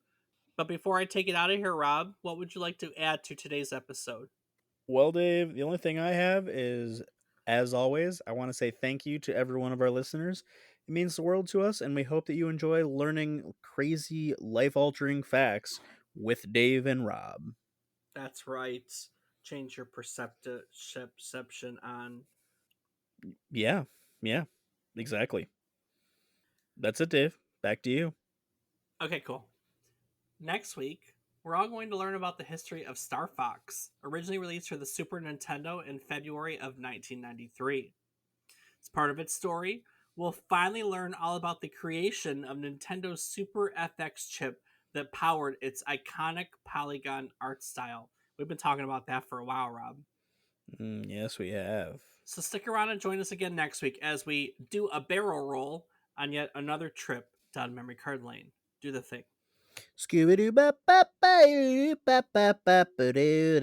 But before I take it out of here, Rob, what would you like to add to today's episode? Well, Dave, the only thing I have is, as always, I want to say thank you to every one of our listeners. It means the world to us, and we hope that you enjoy learning crazy, life altering facts with Dave and Rob. That's right. Change your perception on. Yeah, yeah, exactly. That's it, Dave. Back to you. Okay, cool. Next week, we're all going to learn about the history of Star Fox, originally released for the Super Nintendo in February of 1993. As part of its story, we'll finally learn all about the creation of Nintendo's Super FX chip that powered its iconic polygon art style. We've been talking about that for a while, Rob. Yes, we have. So stick around and join us again next week as we do a barrel roll on yet another trip down memory card lane. Do the thing. Scooby Doo ba ba ba ba ba ba ba doo